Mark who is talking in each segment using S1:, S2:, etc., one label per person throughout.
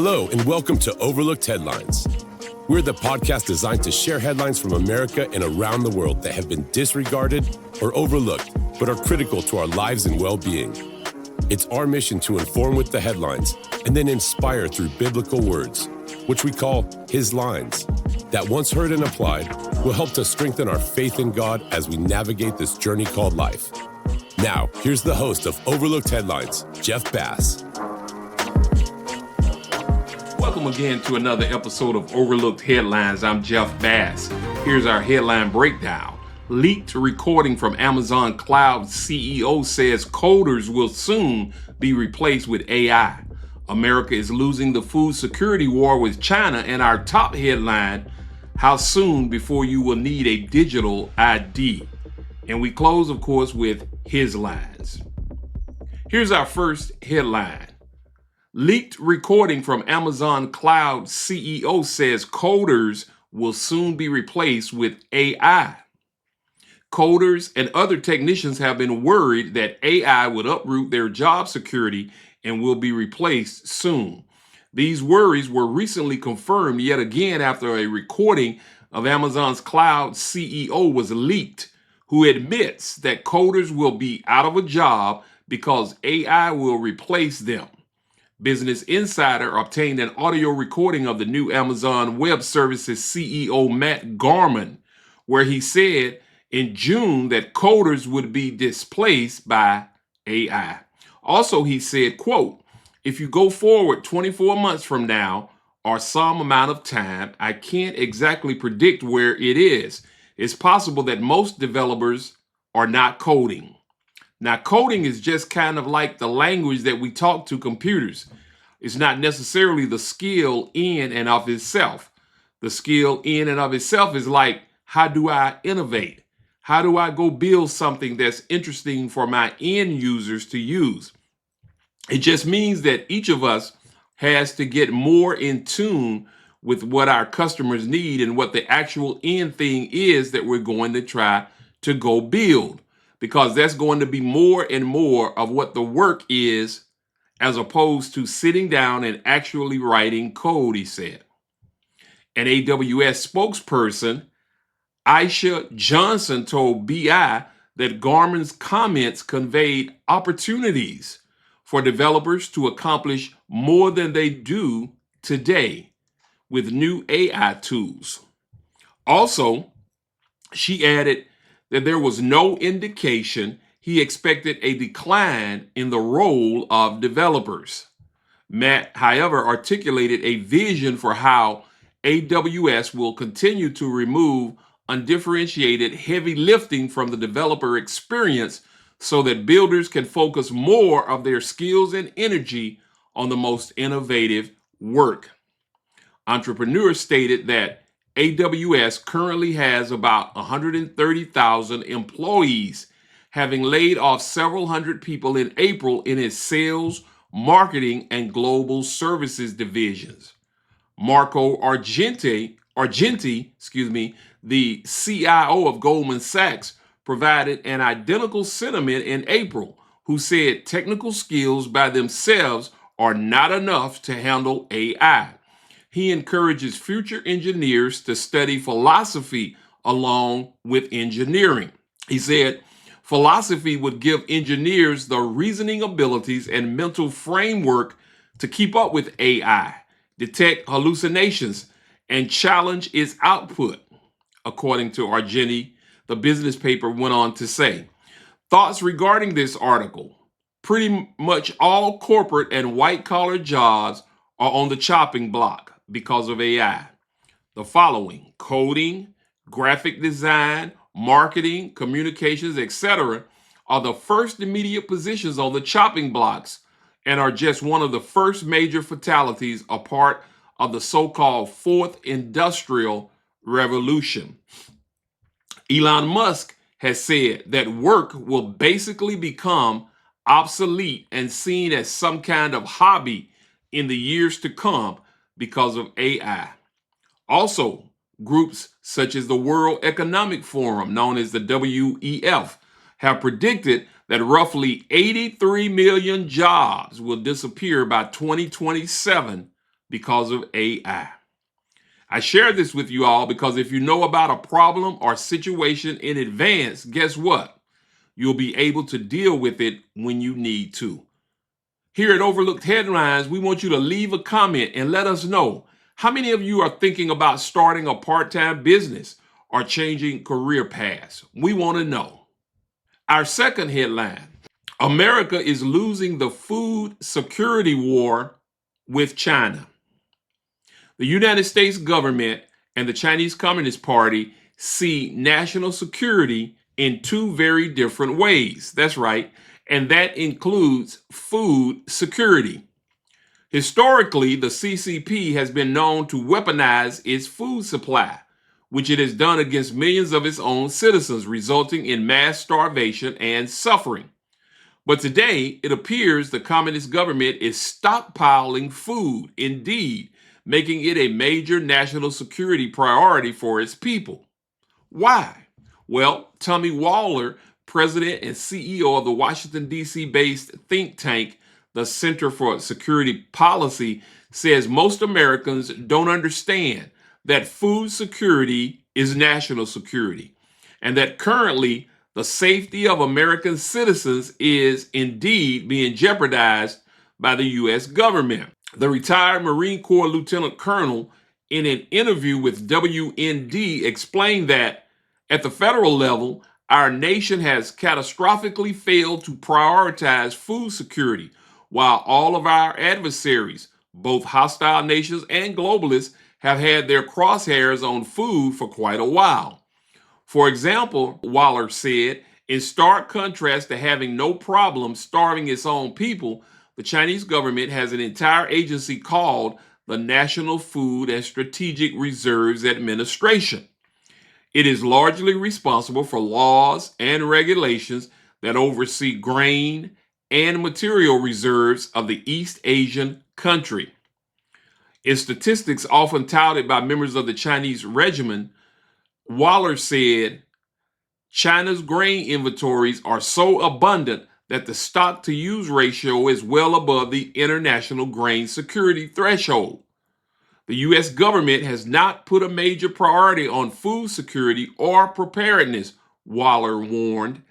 S1: Hello, and welcome to Overlooked Headlines. We're the podcast designed to share headlines from America and around the world that have been disregarded or overlooked, but are critical to our lives and well-being. It's our mission to inform with the headlines and then inspire through biblical words, which we call His lines, that once heard and applied will help to strengthen our faith in God as we navigate this journey called life. Now, here's the host of Overlooked Headlines, Jeff Bass.
S2: Welcome again to another episode of Overlooked Headlines. I'm Jeff Bass. Here's our headline breakdown. Leaked recording from Amazon Cloud CEO says coders will soon be replaced with AI. America is losing the food security war with China, and our top headline, how soon before you will need a digital ID. And we close, of course, with His lines. Here's our first headline. Leaked recording from Amazon Cloud CEO says coders will soon be replaced with AI. Coders and other technicians have been worried that AI would uproot their job security and will be replaced soon. These worries were recently confirmed yet again after a recording of Amazon's Cloud CEO was leaked, who admits that coders will be out of a job because AI will replace them. Business Insider obtained an audio recording of the new Amazon Web Services CEO Matt Garman, where he said in June that coders would be displaced by AI. Also, he said, quote, if you go forward 24 months from now or some amount of time, I can't exactly predict where it is. It's possible that most developers are not coding. Now, coding is just kind of like the language that we talk to computers. It's not necessarily the skill in and of itself. The skill in and of itself is like, how do I innovate? How do I go build something that's interesting for my end users to use? It just means that each of us has to get more in tune with what our customers need and what the actual end thing is that we're going to try to go build. Because that's going to be more and more of what the work is, as opposed to sitting down and actually writing code, he said. An AWS spokesperson, Aisha Johnson, told BI that Garmin's comments conveyed opportunities for developers to accomplish more than they do today with new AI tools. Also, she added that there was no indication he expected a decline in the role of developers. Matt, however, articulated a vision for how AWS will continue to remove undifferentiated heavy lifting from the developer experience so that builders can focus more of their skills and energy on the most innovative work. Entrepreneurs stated that AWS currently has about 130,000 employees, having laid off several hundred people in April in its sales, marketing, and global services divisions. Marco Argenti, the CIO of Goldman Sachs, provided an identical sentiment in April, who said technical skills by themselves are not enough to handle AI. He encourages future engineers to study philosophy along with engineering. He said, philosophy would give engineers the reasoning abilities and mental framework to keep up with AI, detect hallucinations, and challenge its output, according to Argenti, the business paper went on to say. Thoughts regarding this article. Pretty much all corporate and white-collar jobs are on the chopping block because of AI. The following: coding, graphic design, marketing, communications, etc., are the first immediate positions on the chopping blocks and are just one of the first major fatalities, a part of the so-called fourth industrial revolution. Elon Musk has said that work will basically become obsolete and seen as some kind of hobby in the years to come because of AI. Also, groups such as the World Economic Forum, known as the WEF, have predicted that roughly 83 million jobs will disappear by 2027 because of AI. I share this with you all because if you know about a problem or situation in advance, guess what? You'll be able to deal with it when you need to. Here at Overlooked Headlines, we want you to leave a comment and let us know how many of you are thinking about starting a part-time business or changing career paths. We want to know. Our second headline: America is losing the food security war with China. The United States government and the Chinese Communist Party see national security in two very different ways. That's right. And that includes food security. Historically, the CCP has been known to weaponize its food supply, which it has done against millions of its own citizens, resulting in mass starvation and suffering. But today, it appears the communist government is stockpiling food, indeed, making it a major national security priority for its people. Why? Well, Tommy Waller, president and CEO of the Washington, D.C. based think tank, the Center for Security Policy, says most Americans don't understand that food security is national security, and that currently the safety of American citizens is indeed being jeopardized by the U.S. government. The retired Marine Corps Lieutenant Colonel, in an interview with WND, explained that at the federal level, our nation has catastrophically failed to prioritize food security, while all of our adversaries, both hostile nations and globalists, have had their crosshairs on food for quite a while. For example, Waller said, in stark contrast to having no problem starving its own people, the Chinese government has an entire agency called the National Food and Strategic Reserves Administration. It is largely responsible for laws and regulations that oversee grain and material reserves of the East Asian country. In statistics often touted by members of the Chinese regime, Waller said, China's grain inventories are so abundant that the stock-to-use ratio is well above the international grain security threshold. The U.S. government has not put a major priority on food security or preparedness, Waller warned.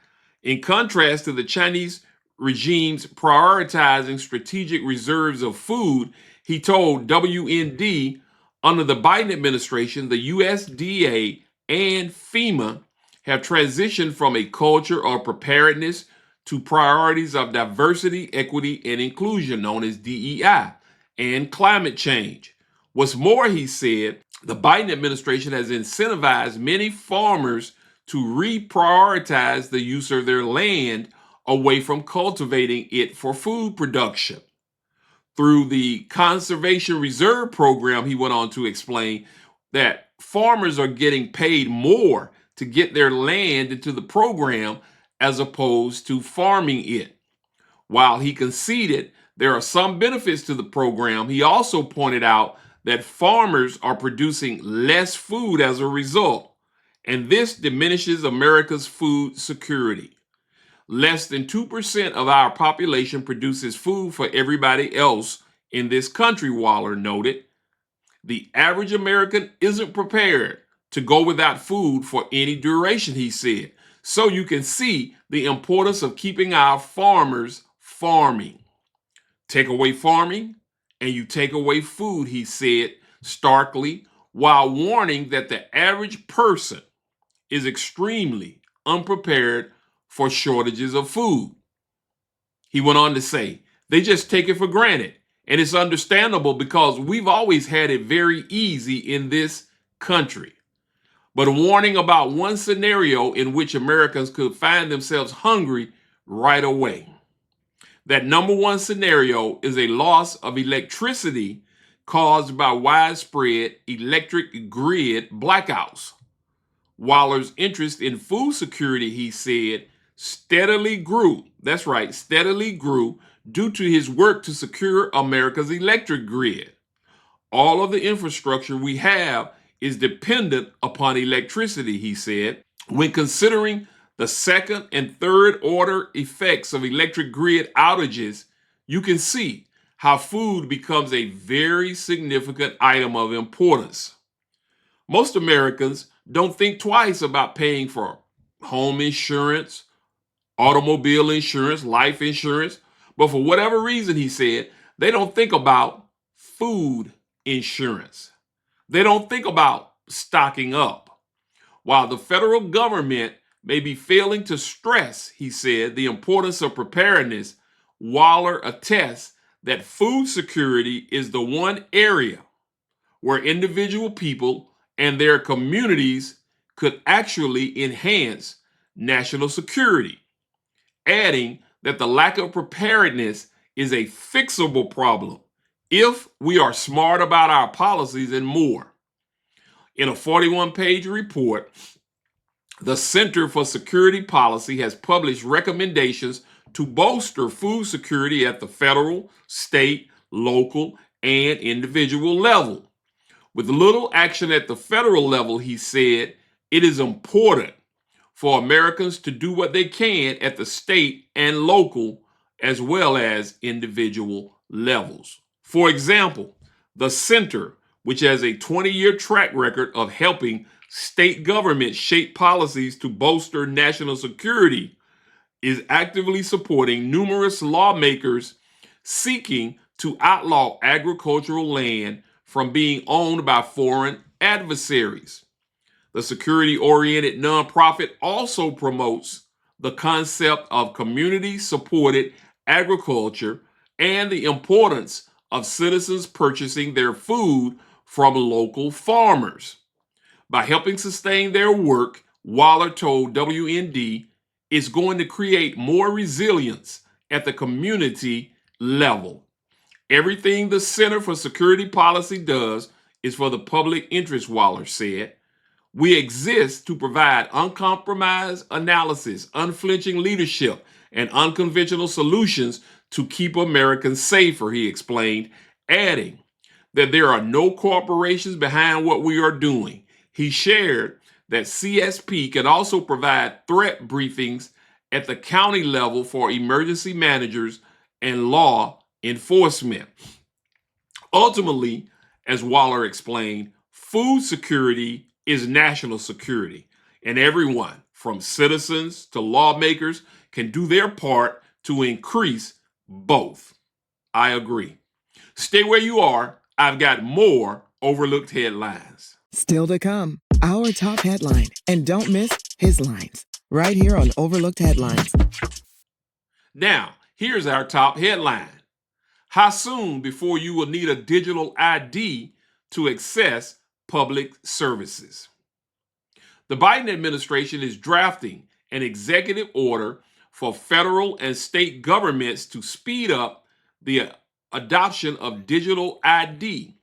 S2: In contrast to the Chinese regime's prioritizing strategic reserves of food, he told WND, under the Biden administration, the USDA and FEMA have transitioned from a culture of preparedness to priorities of diversity, equity, and inclusion, known as DEI, and climate change. What's more, he said, the Biden administration has incentivized many farmers to reprioritize the use of their land away from cultivating it for food production. Through the Conservation Reserve Program, he went on to explain that farmers are getting paid more to get their land into the program as opposed to farming it. While he conceded there are some benefits to the program, he also pointed out that farmers are producing less food as a result, and this diminishes America's food security. Less than 2% of our population produces food for everybody else in this country, Waller noted. The average American isn't prepared to go without food for any duration, he said. So you can see the importance of keeping our farmers farming. Take away farming, and you take away food, he said starkly, while warning that the average person is extremely unprepared for shortages of food. He went on to say, they just take it for granted. And it's understandable because we've always had it very easy in this country. But a warning about one scenario in which Americans could find themselves hungry right away. That number one scenario is a loss of electricity caused by widespread electric grid blackouts. Waller's interest in food security, he said, steadily grew. That's right, steadily grew due to his work to secure America's electric grid. All of the infrastructure we have is dependent upon electricity, he said. When considering the second and third order effects of electric grid outages, you can see how food becomes a very significant item of importance. Most Americans don't think twice about paying for home insurance, automobile insurance, life insurance, but for whatever reason, he said, they don't think about food insurance. They don't think about stocking up. While the federal government may be failing to stress, he said, the importance of preparedness, Waller attests that food security is the one area where individual people and their communities could actually enhance national security, adding that the lack of preparedness is a fixable problem if we are smart about our policies and more. In a 41-page report, the Center for Security Policy has published recommendations to bolster food security at the federal, state, local, and individual level. With little action at the federal level, he said, it is important for Americans to do what they can at the state and local as well as individual levels. For example, the center, which has a 20-year track record of helping state governments shape policies to bolster national security, is actively supporting numerous lawmakers seeking to outlaw agricultural land from being owned by foreign adversaries. The security-oriented nonprofit also promotes the concept of community-supported agriculture and the importance of citizens purchasing their food from local farmers. By helping sustain their work, Waller told WND, it's going to create more resilience at the community level. Everything the Center for Security Policy does is for the public interest, Waller said. We exist to provide uncompromised analysis, unflinching leadership, and unconventional solutions to keep Americans safer, he explained, adding that there are no corporations behind what we are doing. He shared that CSP can also provide threat briefings at the county level for emergency managers and law enforcement. Ultimately, as Waller explained, food security is national security, and everyone, from citizens to lawmakers, can do their part to increase both. I agree. Stay where you are. I've got more overlooked headlines.
S3: Still to come, our top headline. And don't miss his lines, right here on Overlooked Headlines.
S2: Now, here's our top headline. How soon before you will need a digital ID to access public services? The Biden administration is drafting an executive order for federal and state governments to speed up the adoption of digital ID,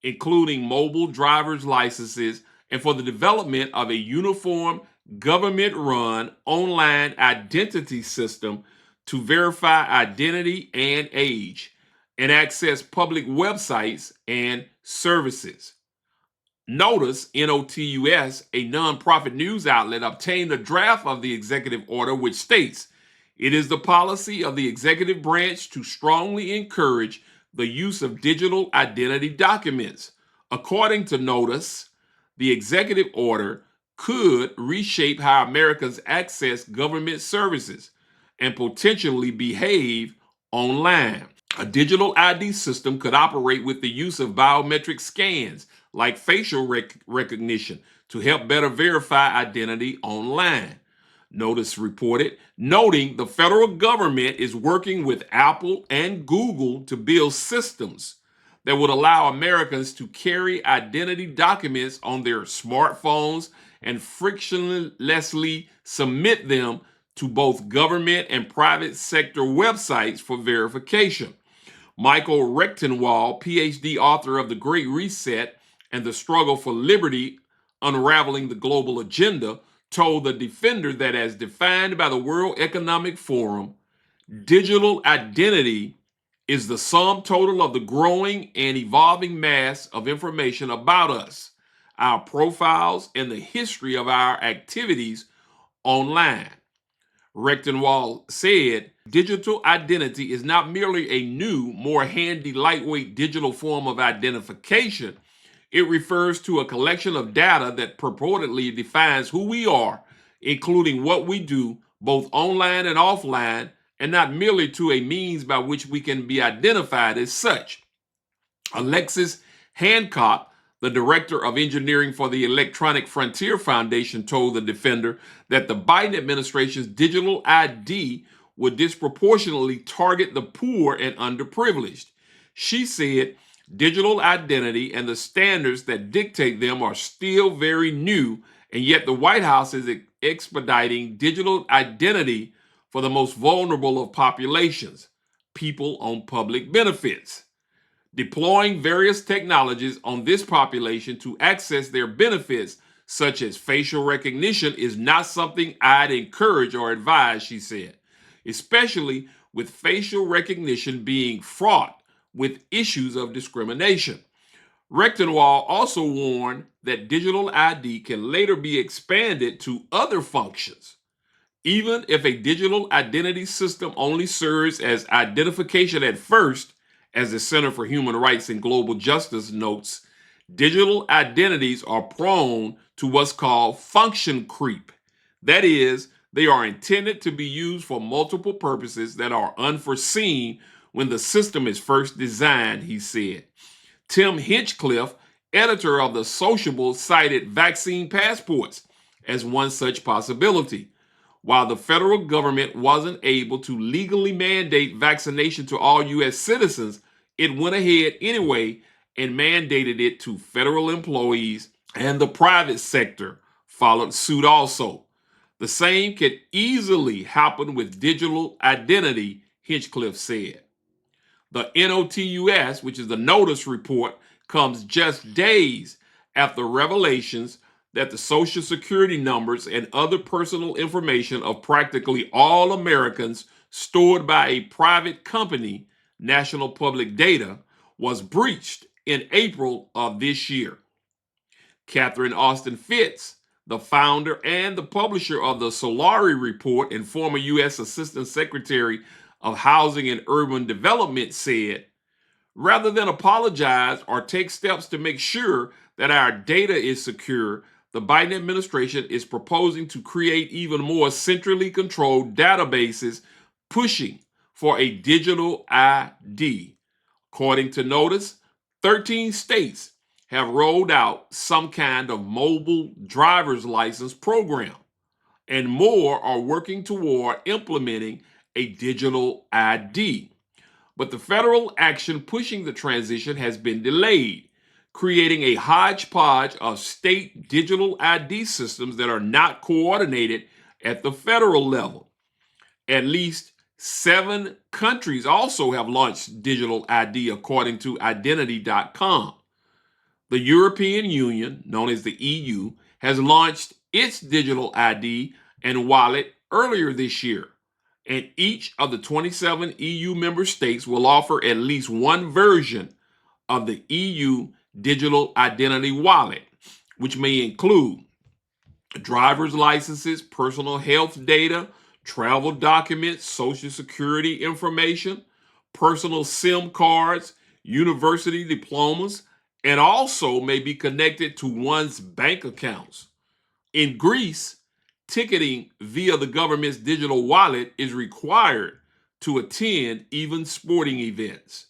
S2: including mobile driver's licenses, and for the development of a uniform government-run online identity system to verify identity and age and access public websites and services. Notice, NOTUS, a nonprofit news outlet, obtained a draft of the executive order, which states, it is the policy of the executive branch to strongly encourage the use of digital identity documents. According to Notice, the executive order could reshape how Americans access government services and potentially behave online. A digital ID system could operate with the use of biometric scans like facial recognition to help better verify identity online. Notice reported, noting the federal government is working with Apple and Google to build systems that would allow Americans to carry identity documents on their smartphones and frictionlessly submit them to both government and private sector websites for verification. Michael Rechtenwald, PhD author of The Great Reset and the Struggle for Liberty, Unraveling the Global Agenda, told the Defender that as defined by the World Economic Forum, digital identity is the sum total of the growing and evolving mass of information about us, our profiles, and the history of our activities online. Rechtenwald said, digital identity is not merely a new, more handy, lightweight digital form of identification. It refers to a collection of data that purportedly defines who we are, including what we do, both online and offline, and not merely to a means by which we can be identified as such. Alexis Hancock, the director of engineering for the Electronic Frontier Foundation, told the Defender that the Biden administration's digital ID would disproportionately target the poor and underprivileged. She said, digital identity and the standards that dictate them are still very new, and yet the White House is expediting digital identity for the most vulnerable of populations, people on public benefits. Deploying various technologies on this population to access their benefits, such as facial recognition, is not something I'd encourage or advise, she said, especially with facial recognition being fraught with issues of discrimination. Rechtenwald also warned that digital ID can later be expanded to other functions. Even if a digital identity system only serves as identification at first, as the Center for Human Rights and Global Justice notes, digital identities are prone to what's called function creep. That is, they are intended to be used for multiple purposes that are unforeseen when the system is first designed, he said. Tim Hinchcliffe, editor of The Sociable, cited vaccine passports as one such possibility. While the federal government wasn't able to legally mandate vaccination to all U.S. citizens, it went ahead anyway and mandated it to federal employees, and the private sector followed suit also. The same could easily happen with digital identity, Hinchcliffe said. The NOTUS, which is the notice report, comes just days after revelations that the Social Security numbers and other personal information of practically all Americans stored by a private company, National Public Data, was breached in April of this year. Catherine Austin Fitts, the founder and the publisher of the Solari Report and former U.S. Assistant Secretary of Housing and Urban Development, said, rather than apologize or take steps to make sure that our data is secure, the Biden administration is proposing to create even more centrally controlled databases, pushing for a digital ID. According to notice, 13 states have rolled out some kind of mobile driver's license program, and more are working toward implementing a digital ID. But the federal action pushing the transition has been delayed, creating a hodgepodge of state digital ID systems that are not coordinated at the federal level. At least 7 countries also have launched digital ID, according to identity.com. The European Union, known as the EU, has launched its digital ID and wallet earlier this year, and each of the 27 EU member states will offer at least one version of the EU digital identity wallet, which may include driver's licenses, personal health data, travel documents, social security information, personal SIM cards, university diplomas, and also may be connected to one's bank accounts. In Greece, ticketing via the government's digital wallet is required to attend even sporting events.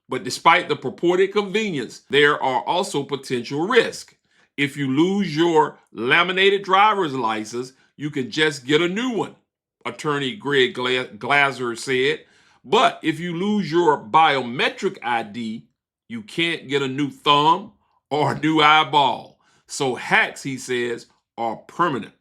S2: But despite the purported convenience, there are also potential risks. If you lose your laminated driver's license, you can just get a new one, attorney Greg Glaser said. But if you lose your biometric ID, you can't get a new thumb or a new eyeball. So hacks, he says, are permanent.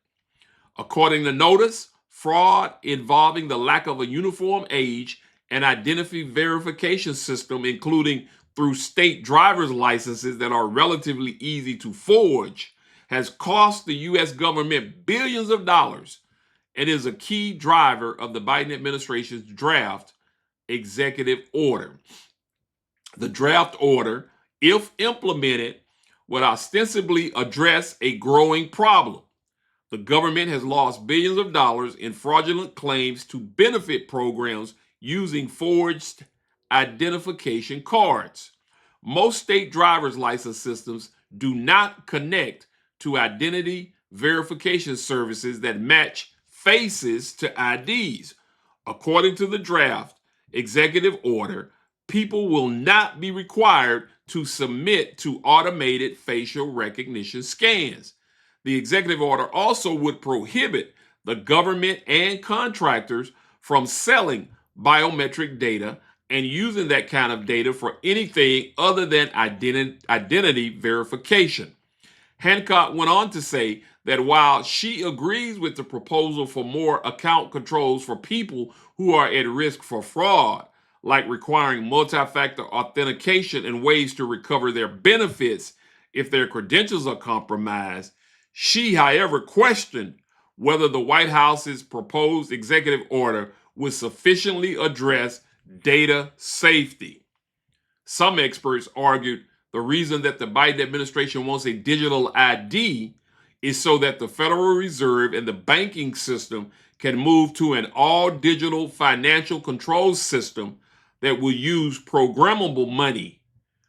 S2: According to notice, fraud involving the lack of a uniform age and identity verification system, including through state driver's licenses that are relatively easy to forge, has cost the U.S. government billions of dollars and is a key driver of the Biden administration's draft executive order. The draft order, if implemented, would ostensibly address a growing problem. The government has lost billions of dollars in fraudulent claims to benefit programs using forged identification cards. Most state driver's license systems do not connect to identity verification services that match faces to IDs. According to the draft executive order, people will not be required to submit to automated facial recognition scans. The executive order also would prohibit the government and contractors from selling biometric data and using that kind of data for anything other than identity verification. Hancock went on to say that while she agrees with the proposal for more account controls for people who are at risk for fraud, like requiring multi-factor authentication and ways to recover their benefits if their credentials are compromised, she, however, questioned whether the White House's proposed executive order would sufficiently address data safety. Some experts argued the reason that the Biden administration wants a digital ID is so that the Federal Reserve and the banking system can move to an all-digital financial control system that will use programmable money,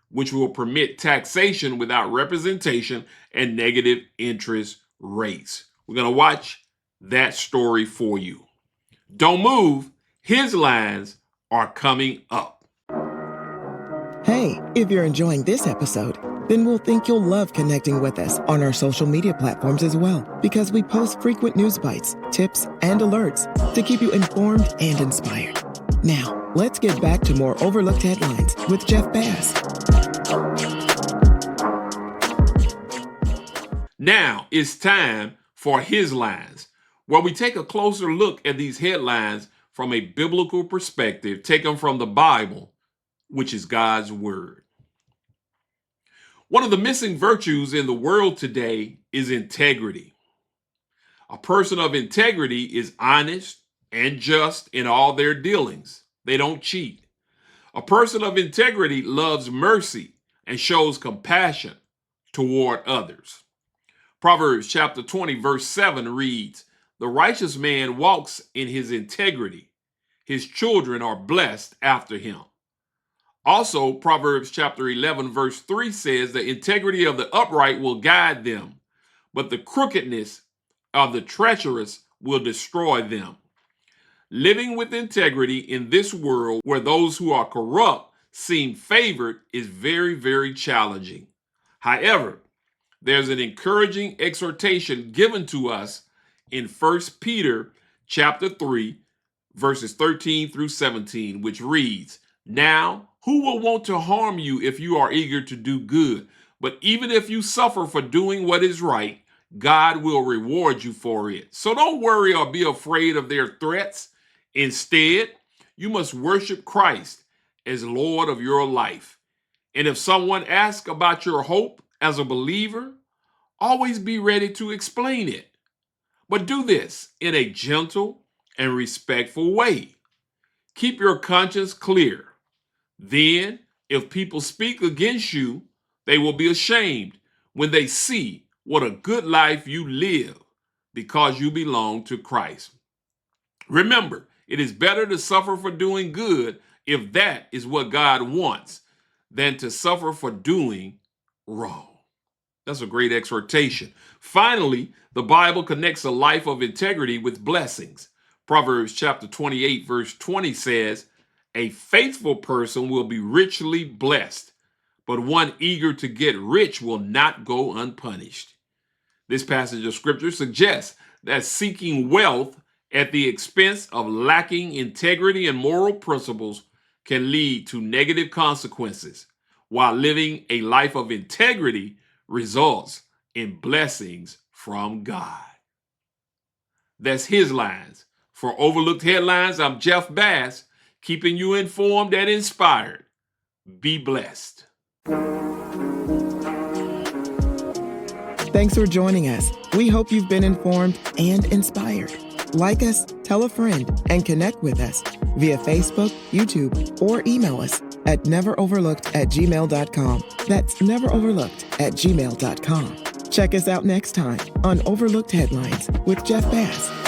S2: which will permit taxation without representation and negative interest rates. We're going to watch that story for you. Don't move. His lines are coming up.
S3: Hey, if you're enjoying this episode, then we'll think you'll love connecting with us on our social media platforms as well, because we post frequent news bites, tips, and alerts to keep you informed and inspired. Now, let's get back to more overlooked headlines with Jeff Bass.
S2: Now it's time for His Lines, where we take a closer look at these headlines from a biblical perspective, taken from the Bible, which is God's Word. One of the missing virtues in the world today is integrity. A person of integrity is honest and just in all their dealings. They don't cheat. A person of integrity loves mercy and shows compassion toward others. Proverbs chapter 20, verse 7 reads, "The righteous man walks in his integrity. His children are blessed after him." Also, Proverbs chapter 11, verse 3 says, "The integrity of the upright will guide them, but the crookedness of the treacherous will destroy them." Living with integrity in this world where those who are corrupt seem favored is very, very challenging. However, there's an encouraging exhortation given to us in 1 Peter chapter 3, verses 13 through 17, which reads, "Now, who will want to harm you if you are eager to do good? But even if you suffer for doing what is right, God will reward you for it. So don't worry or be afraid of their threats. Instead, you must worship Christ as Lord of your life. And if someone asks about your hope as a believer, always be ready to explain it. But do this in a gentle and respectful way. Keep your conscience clear. Then, if people speak against you, they will be ashamed when they see what a good life you live because you belong to Christ. Remember, it is better to suffer for doing good, if that is what God wants, than to suffer for doing wrong." That's a great exhortation. Finally, the Bible connects a life of integrity with blessings. Proverbs chapter 28, verse 20 says, "A faithful person will be richly blessed, but one eager to get rich will not go unpunished." This passage of scripture suggests that seeking wealth at the expense of lacking integrity and moral principles can lead to negative consequences, while living a life of integrity results in blessings from God. That's His Lines. For Overlooked Headlines, I'm Jeff Bass, keeping you informed and inspired. Be blessed.
S3: Thanks for joining us. We hope you've been informed and inspired. Like us, tell a friend, and connect with us via Facebook, YouTube, or email us at neveroverlooked@gmail.com. That's neveroverlooked@gmail.com. Check us out next time on Overlooked Headlines with Jeff Bass.